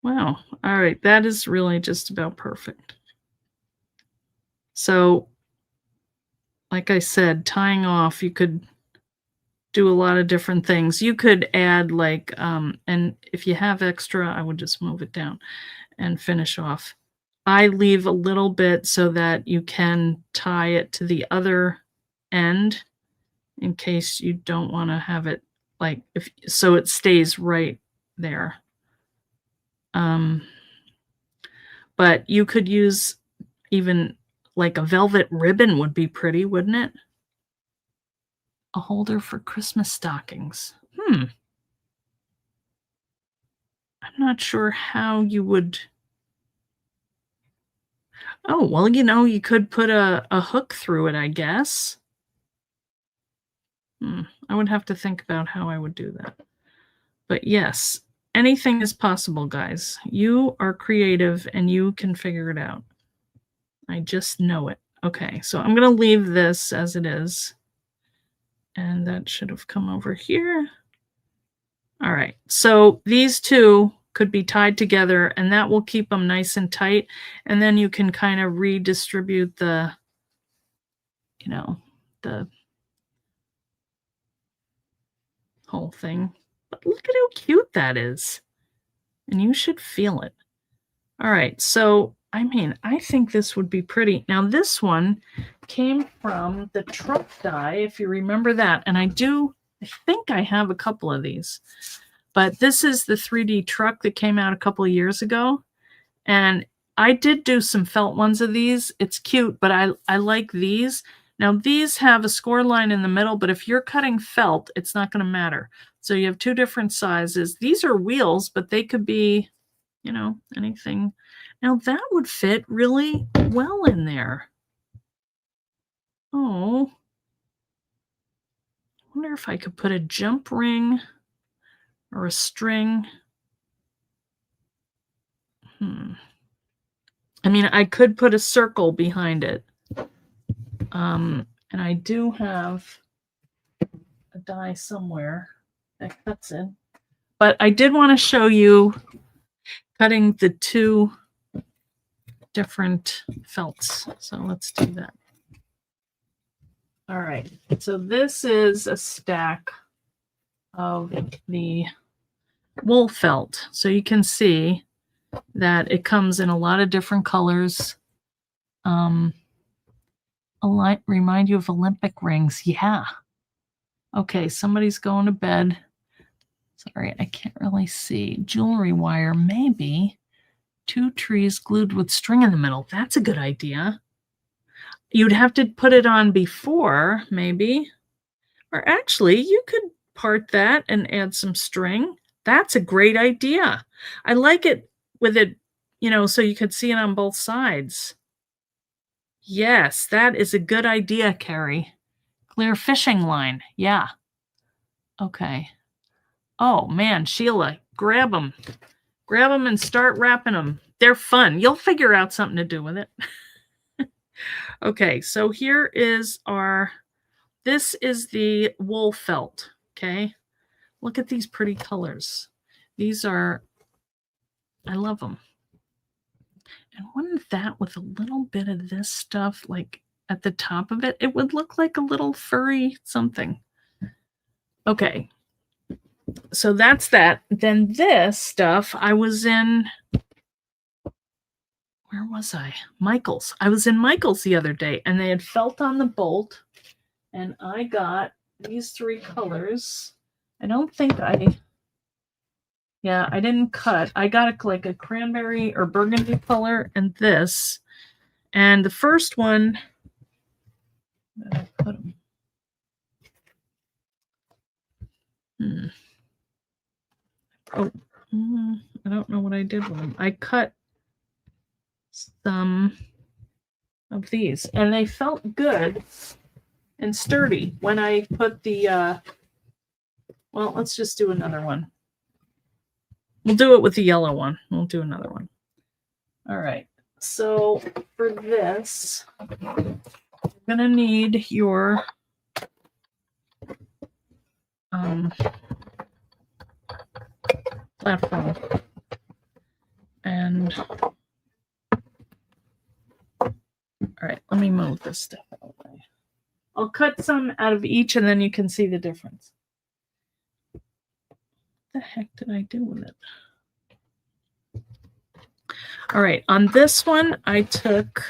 Wow. All right. That is really just about perfect. So, like I said, tying off, you could do a lot of different things. You could add like, and if you have extra, I would just move it down and finish off. I leave a little bit so that you can tie it to the other end in case you don't want to have it like so it stays right there. But you could use even like a velvet ribbon would be pretty, wouldn't it? A holder for Christmas stockings. I'm not sure how you would. Oh, well, you could put a hook through it, I guess. I would have to think about how I would do that. But yes, anything is possible, guys. You are creative and you can figure it out. I just know it. Okay, so I'm going to leave this as it is. And that should have come over here. All right, so these two could be tied together and that will keep them nice and tight. And then you can kind of redistribute the whole thing. But look at how cute that is. And you should feel it. All right, so I mean, I think this would be pretty. Now this one came from the truck die, if you remember that. And I think I have a couple of these. But this is the 3D truck that came out a couple of years ago. And I did do some felt ones of these. It's cute, but I like these. Now these have a score line in the middle, but if you're cutting felt, it's not going to matter. So you have two different sizes. These are wheels, but they could be, anything. Now that would fit really well in there. Oh, I wonder if I could put a jump ring or a string. I mean, I could put a circle behind it. And I do have a die somewhere that cuts in. But I did want to show you cutting the two different felts. So let's do that. All right. So this is a stack of the wool felt. So you can see that it comes in a lot of different colors. Remind you of Olympic rings. Yeah. Okay, somebody's going to bed. Sorry, I can't really see. Jewelry wire, maybe. 2 trees glued with string in the middle. That's a good idea. You'd have to put it on before, maybe. Or actually, you could part that and add some string. That's a great idea. I like it with it, so you could see it on both sides. Yes, that is a good idea, Carrie. Clear fishing line. Yeah. Okay. Oh, man, Sheila, grab them. Grab them and start wrapping them. They're fun. You'll figure out something to do with it. Okay, so here is this is the wool felt, okay? Look at these pretty colors. I love them. And wouldn't that with a little bit of this stuff like at the top of it, it would look like a little furry something. Okay, so that's that. Then this stuff, I was in, where was I? Michael's. I was in Michael's the other day and they had felt on the bolt and I got these 3 colors. I don't think I didn't cut. I got like a cranberry or burgundy color and this. And the first one, I put them. I don't know what I did with them. I cut some of these and they felt good and sturdy when I put the, well, let's just do another one. We'll do it with the yellow one. We'll do another one. All right. So for this, going to need your platform. And all right, let me move this stuff out of the way. I'll cut some out of each and then you can see the difference. What the heck did I do with it? All right, on this one, I took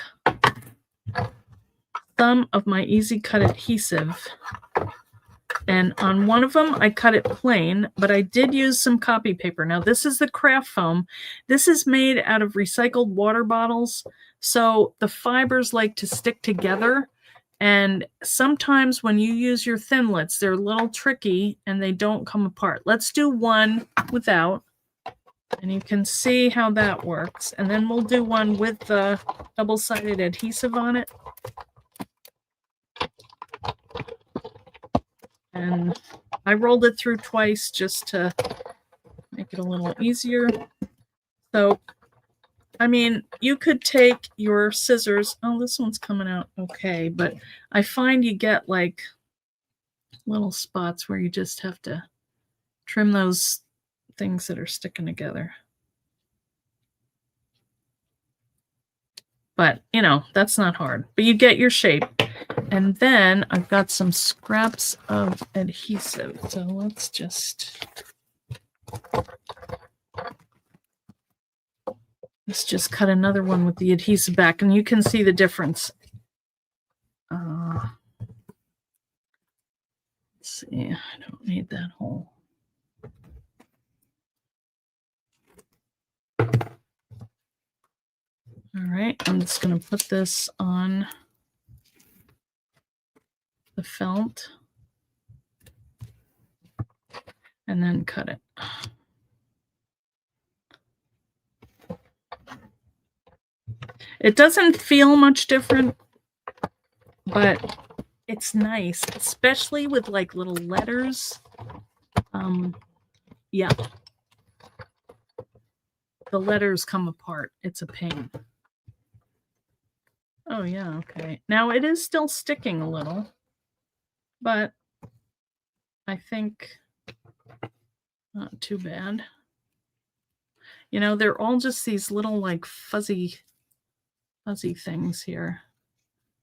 some of my Easy Cut adhesive, and on one of them, I cut it plain, but I did use some copy paper. Now, this is the craft foam. This is made out of recycled water bottles, so the fibers like to stick together, and sometimes when you use your thinlits, they're a little tricky, and they don't come apart. Let's do one without. And you can see how that works. And then we'll do one with the double-sided adhesive on it. And I rolled it through twice just to make it a little easier. So, I mean, you could take your scissors. Oh, this one's coming out okay. But I find you get like little spots where you just have to trim those things that are sticking together. But, you know, that's not hard. But you get your shape. And then I've got some scraps of adhesive. So let's just cut another one with the adhesive back. And you can see the difference. Let's see. I don't need that hole. All right, I'm just going to put this on the felt and then cut it. It doesn't feel much different, but it's nice, especially with like little letters. Yeah. The letters come apart. It's a pain. Oh, yeah, okay. Now, it is still sticking a little, but I think not too bad. You know, they're all just these little, like, fuzzy things here.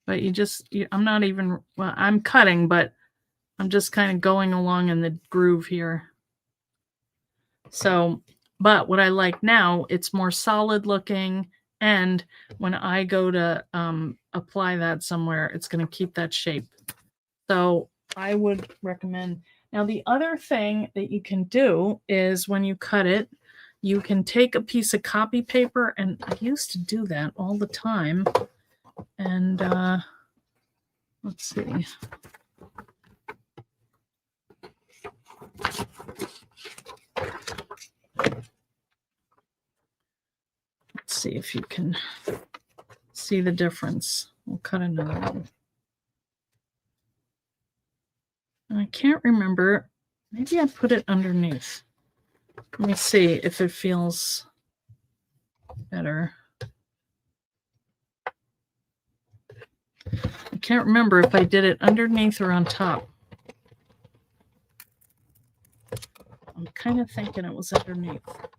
But I'm not even, well, I'm cutting, but I'm just kind of going along in the groove here. So, but what I like now, it's more solid looking. And when I go to apply that somewhere, it's going to keep that shape. So I would recommend. Now, the other thing that you can do is when you cut it, you can take a piece of copy paper. And I used to do that all the time. And let's see. Let's see if you can see the difference. We'll cut another one. And I can't remember. Maybe I put it underneath. Let me see if it feels better. I can't remember if I did it underneath or on top. I'm kind of thinking it was underneath. All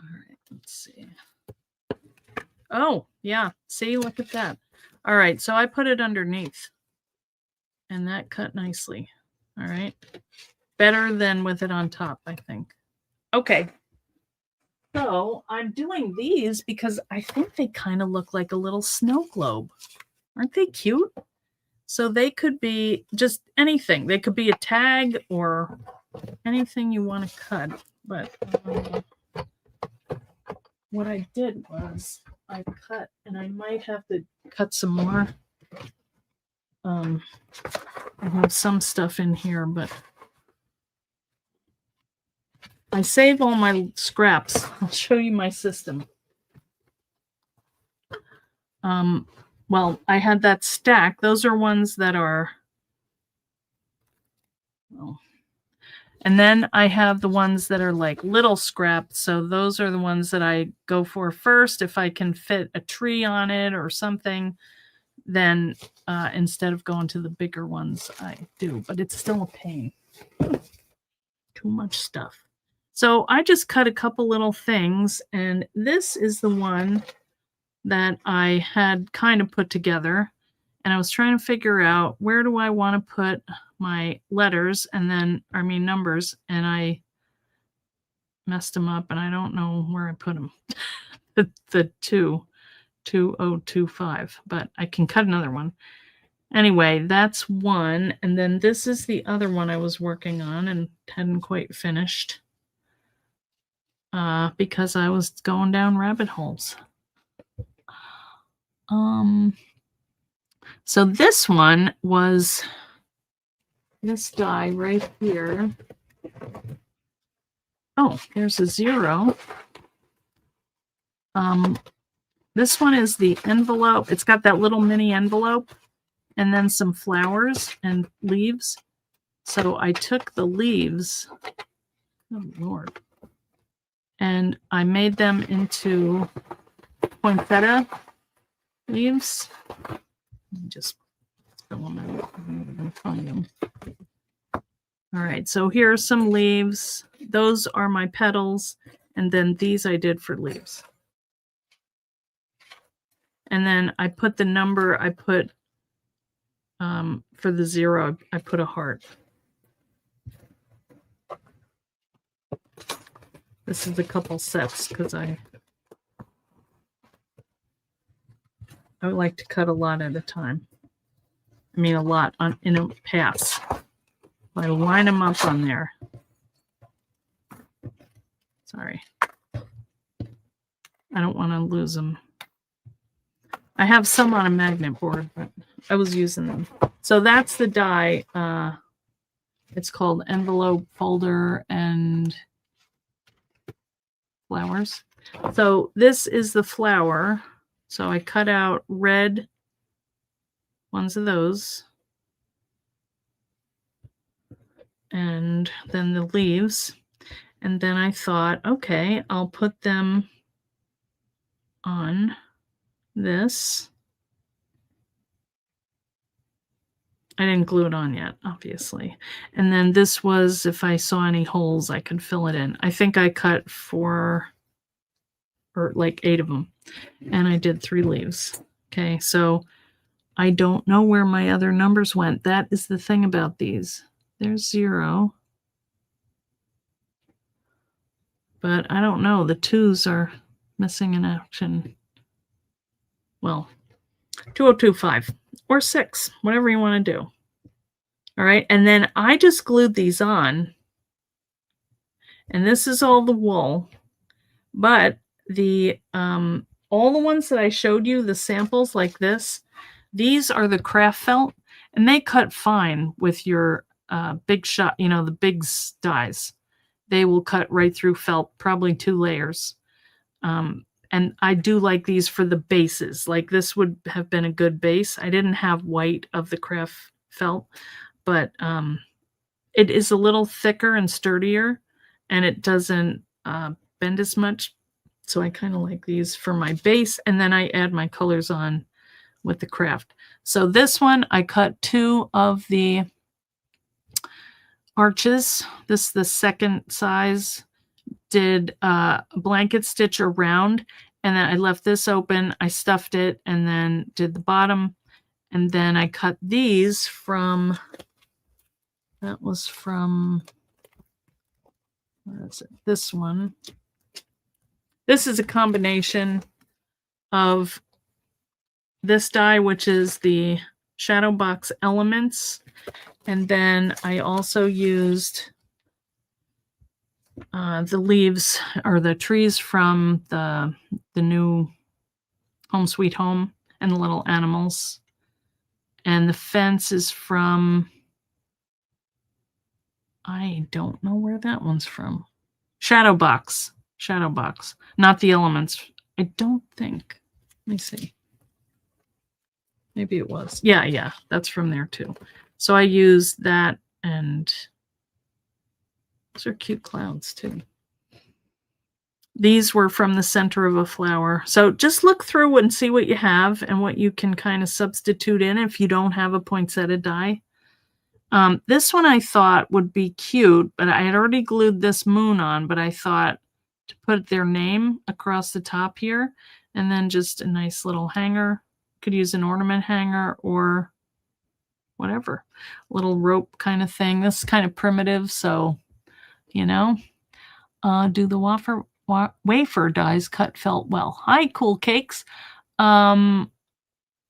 right, let's see. Oh, yeah. See, look at that. All right, so I put it underneath. And that cut nicely. All right. Better than with it on top, I think. Okay. So I'm doing these because I think they kind of look like a little snow globe. Aren't they cute? So they could be just anything. They could be a tag or anything you want to cut. But what I did was I cut, and I might have to cut some more. I have some stuff in here, but I save all my scraps. I'll show you my system. Well, I had that stack. Those are ones that are, well, And then I have the ones that are like little scraps. So those are the ones that I go for first. If I can fit a tree on it or something, then instead of going to the bigger ones, I do. But it's still a pain. Too much stuff. So I just cut a couple little things. And this is the one that I had kind of put together. And I was trying to figure out where do I want to put my letters and then, I mean, numbers. And I messed them up and I don't know where I put them. the 2025, but I can cut another one. Anyway, that's one. And then this is the other one I was working on and hadn't quite finished because I was going down rabbit holes. So this one was this die right here. Oh, there's a 0. This one is the envelope. It's got that little mini envelope and then some flowers and leaves. So I took the leaves, oh Lord, and I made them into poinsettia leaves. Let me just fill them out. I'm going to find them. All right, so here are some leaves. Those are my petals, and then these I did for leaves. And then I put the number, I put, for the 0, I put a heart. This is a couple sets because I would like to cut a lot at a time. I mean, a lot in a pass. I line them up on there. Sorry. I don't want to lose them. I have some on a magnet board, but I was using them. So that's the die. It's called Envelope Folder and Flowers. So this is the flower. So I cut out red ones of those. And then the leaves. And then I thought, okay, I'll put them on this. I didn't glue it on yet, obviously. And then this was, if I saw any holes, I could fill it in. I think I cut 4 or like 8 of them. And I did 3 leaves. Okay, so I don't know where my other numbers went. That is the thing about these. There's 0. But I don't know. The 2s are missing in action. Well, 2025 or 6, whatever you want to do. All right. And then I just glued these on. And this is all the wool. But the all the ones that I showed you, the samples like this, these are the craft felt. And they cut fine with your big shot, you know, the big dies. They will cut right through felt, probably 2 layers. And I do like these for the bases. Like this would have been a good base. I didn't have white of the craft felt, but it is a little thicker and sturdier, and it doesn't bend as much. So I kind of like these for my base, and then I add my colors on with the craft. So this one, I cut 2 of the arches. This is the second size. Did a blanket stitch around, and then I left this open. I stuffed it and then did the bottom, and then I cut these from, that was from, where is it? This one. This is a combination of this die, which is the Shadow Box Elements, and then I also used the leaves or the trees from the new Home Sweet Home and the little animals. And the fence is from, I don't know where that one's from. Shadow Box, not the elements. I don't think. Let me see. Maybe it was. Yeah, that's from there too. So I used that and Those are cute clouds too. These were from the center of a flower. So just look through and see what you have and what you can kind of substitute in if you don't have a poinsettia die. This one I thought would be cute, but I had already glued this moon on, but I thought to put their name across the top here and then just a nice little hanger. Could use an ornament hanger or whatever, little rope kind of thing. This is kind of primitive, so, you know, do the wafer dies cut felt well. Hi, cool cakes. I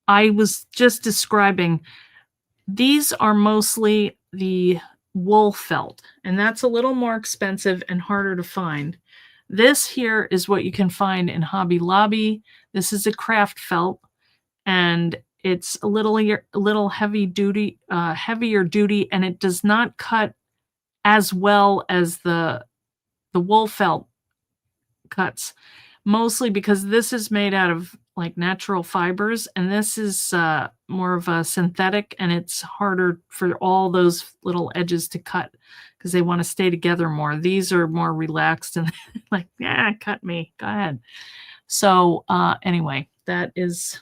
was just describing, these are mostly the wool felt, and that's a little more expensive and harder to find. This here is what you can find in Hobby Lobby. This is a craft felt, and it's a little heavier duty, and it does not cut as well as the wool felt cuts, mostly because this is made out of like natural fibers, and this is more of a synthetic, and it's harder for all those little edges to cut because they want to stay together more. These are more relaxed and like, yeah, cut me, go ahead. So anyway, that is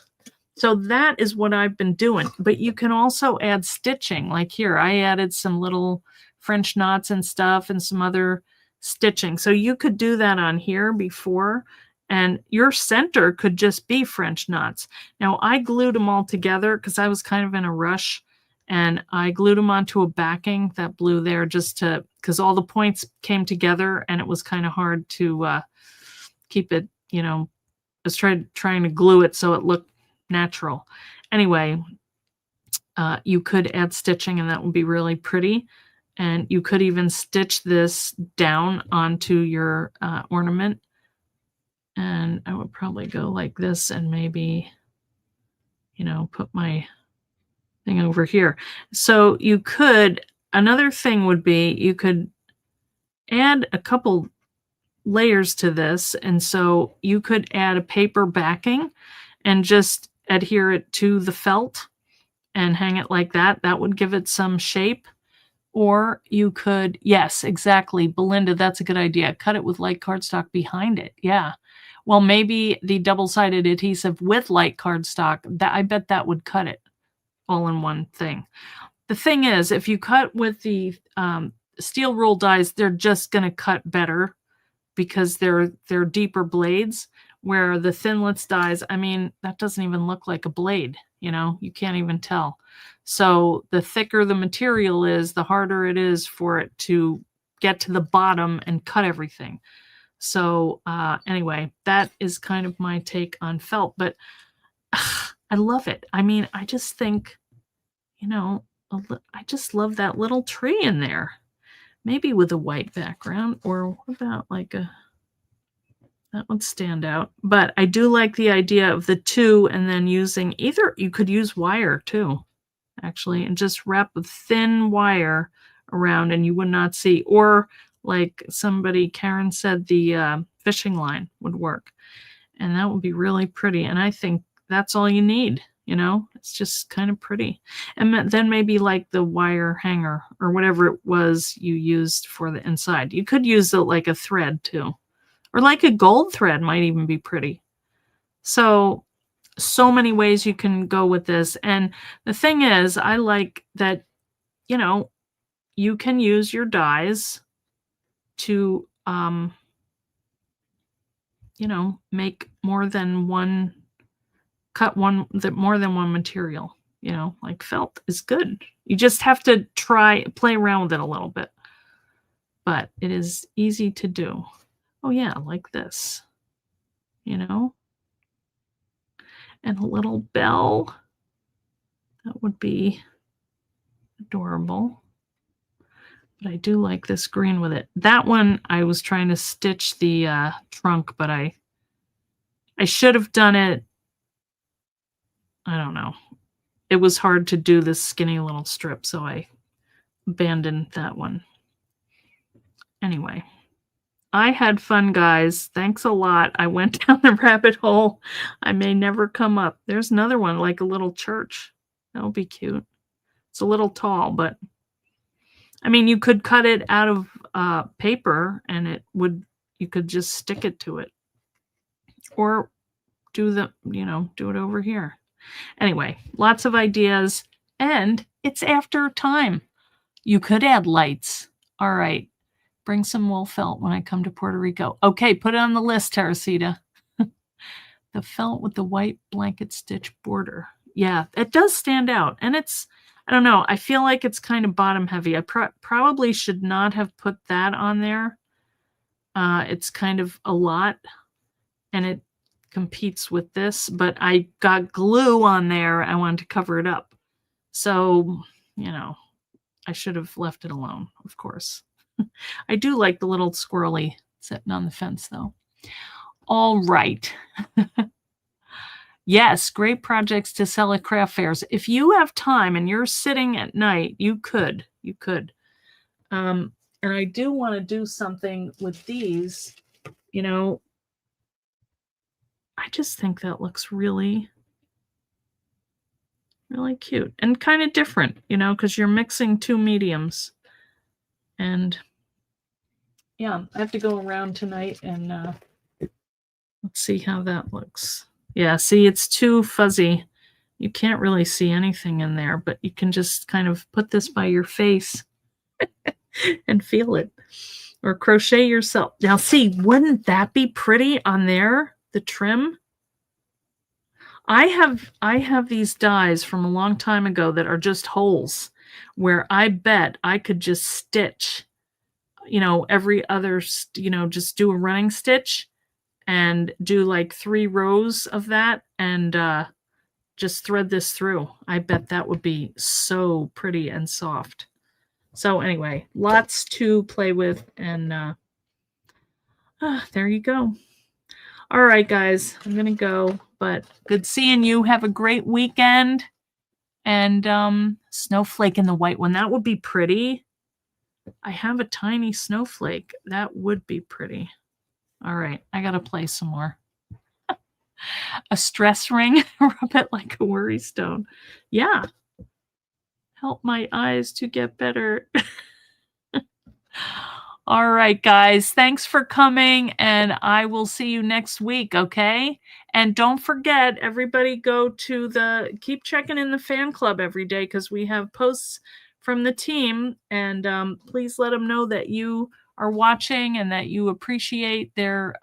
what I've been doing. But you can also add stitching. Like here, I added some little French knots and stuff and some other stitching. So you could do that on here before, and your center could just be French knots. Now I glued them all together because I was kind of in a rush, and I glued them onto a backing, that blue there, just to, because all the points came together and it was kind of hard to keep it, you know, I was trying to glue it so it looked natural. Anyway, you could add stitching and that would be really pretty. And you could even stitch this down onto your ornament. And I would probably go like this and maybe, you know, put my thing over here. So you could, another thing would be you could add a couple layers to this. And so you could add a paper backing and just adhere it to the felt and hang it like that. That would give it some shape. Or you could, yes, exactly, Belinda, that's a good idea. Cut it with light cardstock behind it. Yeah. Well, maybe the double-sided adhesive with light cardstock, that I bet that would cut it all in one thing. The thing is, if you cut with the steel rule dies, they're just going to cut better because they're deeper blades, where the Thinlits dies, I mean, that doesn't even look like a blade, you know, you can't even tell. So the thicker the material is, the harder it is for it to get to the bottom and cut everything. So anyway, that is kind of my take on felt, but I love it. I mean, I just think, you know, I just love that little tree in there. Maybe with a white background, or what about like a, that would stand out. But I do like the idea of the two and then using either, you could use wire too, actually, and just wrap a thin wire around and you would not see. Or like somebody, Karen said, the fishing line would work. And that would be really pretty. And I think that's all you need, you know, it's just kind of pretty. And then maybe like the wire hanger or whatever it was you used for the inside. You could use it like a thread too. Or like a gold thread might even be pretty. So many ways you can go with this. And the thing is, I like that, you know, you can use your dies to, you know, make more than one, cut more than one material, you know, like felt is good. You just have to play around with it a little bit. But it is easy to do. Oh yeah, like this, you know, and a little bell. That would be adorable. But I do like this green with it. That one, I was trying to stitch the trunk, but I should have done it. I don't know. It was hard to do this skinny little strip, so I abandoned that one. Anyway. I had fun, guys. Thanks a lot. I went down the rabbit hole. I may never come up. There's another one, like a little church. That would be cute. It's a little tall, but I mean, you could cut it out of paper, and you could just stick it to it, or do it over here. Anyway, lots of ideas, and it's after time. You could add lights. All right. Bring some wool felt when I come to Puerto Rico. Okay, put it on the list, Teresita. The felt with the white blanket stitch border. Yeah, it does stand out. And I don't know, I feel like it's kind of bottom heavy. I probably should not have put that on there. It's kind of a lot, and it competes with this, but I got glue on there. I wanted to cover it up. So, I should have left it alone, of course. I do like the little squirrely sitting on the fence, though. All right. Yes, great projects to sell at craft fairs. If you have time and you're sitting at night, you could. And I do want to do something with these. I just think that looks really, really cute and kind of different, because you're mixing two mediums. And yeah, I have to go around tonight and let's see how that looks. Yeah, see, it's too fuzzy. You can't really see anything in there, but you can just kind of put this by your face and feel it. Or crochet yourself. Now, see, wouldn't that be pretty on there, the trim? I have these dies from a long time ago that are just holes where I bet I could just stitch, every other, just do a running stitch and do like 3 rows of that and just thread this through. I bet that would be so pretty and soft. So anyway, lots to play with, and there you go. All right, guys, I'm going to go, but good seeing you. Have a great weekend. And snowflake in the white one. That would be pretty. I have a tiny snowflake. That would be pretty. All right, I got to play some more. A stress ring, rub it like a worry stone. Yeah. Help my eyes to get better. All right, guys, thanks for coming, and I will see you next week, okay? And don't forget, everybody keep checking in the fan club every day, because we have posts from the team, and please let them know that you are watching and that you appreciate their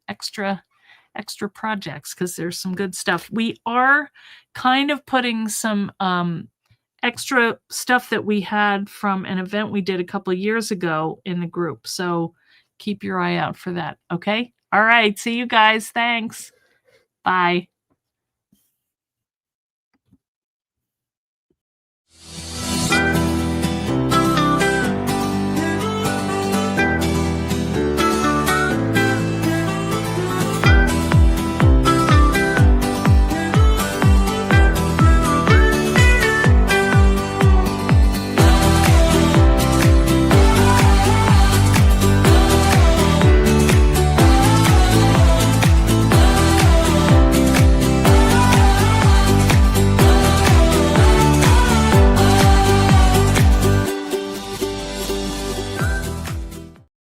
extra projects, because there's some good stuff. We are kind of putting some extra stuff that we had from an event we did a couple of years ago in the group. So keep your eye out for that. Okay. All right. See you guys. Thanks. Bye.